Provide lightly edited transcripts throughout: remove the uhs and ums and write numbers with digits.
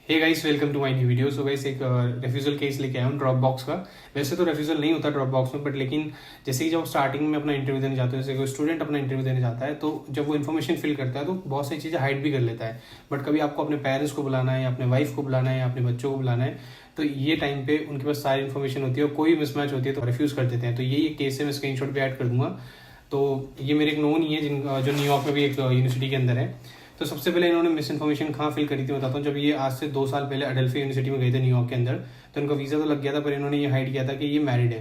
Hey guys, welcome to my new video. So guys, एक refusal case लेके आया हूँ ड्रॉप बॉक्स का। वैसे तो रेफ्यूजल नहीं होता ड्रॉप बॉक्स में, बट लेकिन जैसे कि जब स्टार्टिंग में अपना इंटरव्यू देने जाते हो, जैसे कोई स्टूडेंट अपना इंटरव्यू देने जाता है, तो जब वो इन्फॉर्मेशन फिल करता है तो बहुत सारी चीज़ें हाइड भी कर लेता है। बट कभी आपको अपने पेरेंट्स को बुलाना है, या अपने वाइफ को बुलाना है, या अपने बच्चों को बुलाना है, तो ये टाइम पे उनके पास सारी इन्फॉर्मेशन होती है और कोई मिसमैच होती है तो रिफ्यूज़ कर देते हैं। तो यही एक केस है, मैं स्क्रीनशॉट भी ऐड कर दूंगा। तो ये मेरे एक नोन ही है जो न्यूयॉर्क में भी एक यूनिवर्सिटी के अंदर है। तो सबसे पहले इन्होंने मिस इन्फॉर्मेशन कहाँ फिल करी थी बताता हूँ। जब ये आज से 2 साल पहले अडेल्फी यूनिवर्सिटी में गए थे न्यूयॉर्क के अंदर, तो इनका वीज़ा तो लग गया था, पर इन्होंने ये हाइड किया था कि ये मैरिड है।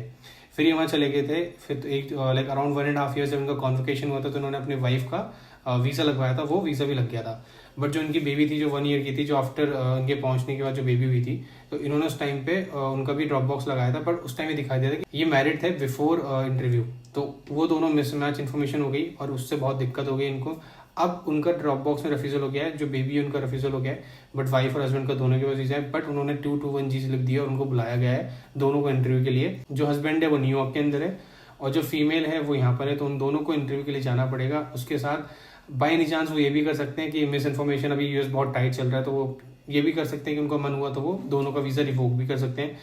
फिर ये वहाँ चले गए थे। फिर तो एक लाइक अराउंड 1.5 ईयर जब इनका कॉन्वोकेशन हुआ था, तो इन्होंने अपनी वाइफ का वीज़ा लगवाया था, वो वीज़ा भी लग गया था। बट जो इनकी बेबी थी, जो 1 ईयर की थी, जो आफ्टर इनके पहुंचने के बाद जो बेबी हुई थी, तो इन्होंने उस टाइम पे उनका भी ड्रॉप बॉक्स लगाया था। बट उस टाइम ये दिखाई दिया था कि ये मैरिड थे बिफोर इंटरव्यू। तो वो दोनों मिसमैच इन्फॉर्मेशन हो गई और उससे बहुत दिक्कत हो गई इनको। अब उनका ड्रॉप बॉक्स में रेफ्यूजल हो गया है, जो बेबी है उनका रेफ्यूजल हो गया है, बट वाइफ और हस्बैंड का दोनों के पास वीजा है। बट उन्होंने 221G स्लिप दी और उनको बुलाया गया है दोनों को इंटरव्यू के लिए। जो हस्बैंड है वो न्यूयॉर्क के अंदर है और जो फीमेल है वो यहाँ पर है, तो उन दोनों को इंटरव्यू के लिए जाना पड़ेगा। उसके साथ बाई एनी चांस वो ये भी कर सकते हैं कि मिस इन्फॉर्मेशन, अभी यूएस बहुत टाइट चल रहा है, तो वो ये भी कर सकते हैं कि उनका मन हुआ तो वो दोनों का वीज़ा रिवोक भी कर सकते हैं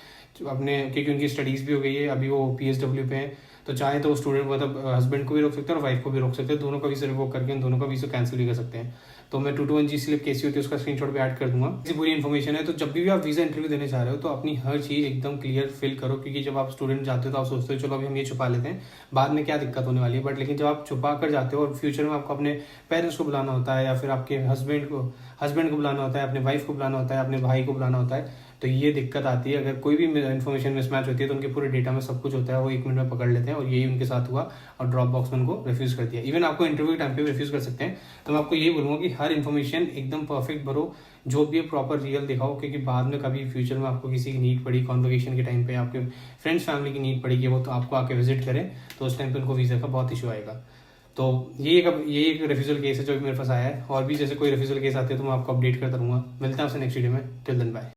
अपने, क्योंकि उनकी स्टडीज़ भी हो गई है, अभी वो PSW पे हैं। तो चाहे तो स्टूडेंट मतलब हस्बैंड को भी रोक सकते हैं और वाइफ को भी रोक सकते हैं, दोनों का वीज़ा रिवोक करके उन दोनों का वीज़ा कैंसिल भी कर सकते हैं। तो मैं 221G स्लिप कैसी होती है उसका स्क्रीनशॉट भी ऐड कर दूंगा। ऐसी पूरी इन्फॉर्मेशन है। तो जब भी आप वीज़ा इंटरव्यू देने जा रहे हो तो अपनी हर चीज़ एकदम क्लियर फिल करो, क्योंकि जब आप स्टूडेंट जाते हो तो आप सोचते हो चलो अभी हम ये छुपा लेते हैं, बाद में क्या दिक्कत होने वाली है। बट लेकिन जब आप छुपा कर जाते हो और फ्यूचर में आपको अपने पेरेंट्स को बुलाना होता है, या फिर आपके हस्बैंड को बुलाना होता है, अपने वाइफ को बुलाना होता है, अपने भाई को बुलाना होता है, तो ये दिक्कत आती है। अगर कोई भी इन्फॉर्मेशन मिसमैच होती है तो उनके पूरे डेटा में सब कुछ होता है, वो 1 मिनट में पकड़ लेते हैं। और यही उनके साथ हुआ और ड्रॉप बॉक्स में उनको रिफ्यूज़ कर दिया। इवन आपको इंटरव्यू के टाइम पे भी रिफ्यूज़ कर सकते हैं। तो मैं आपको यही बोलूँगा कि हर इन्फॉर्मेशन एकदम परफेक्ट भरो, जो भी है प्रॉपर रियल दिखाओ, क्योंकि बाद में कभी फ्यूचर में आपको किसी की नीड पड़ी, कॉन्वोकेशन के टाइम पे आपके फ्रेंड्स फैमिली की नीड पड़ेगी, वो तो आपको आके विजिट करें, तो उस टाइम पे उनको वीज़ा का बहुत इशू आएगा। तो ये एक रेफ्यूजल केस है जो मेरे पास आया है। और भी जैसे कोई रेफ्यूजल केस आते हैं तो मैं आपको अपडेट करता रहूँगा। मिलता है आपसे नेक्स्ट वीडियो में। Till then bye.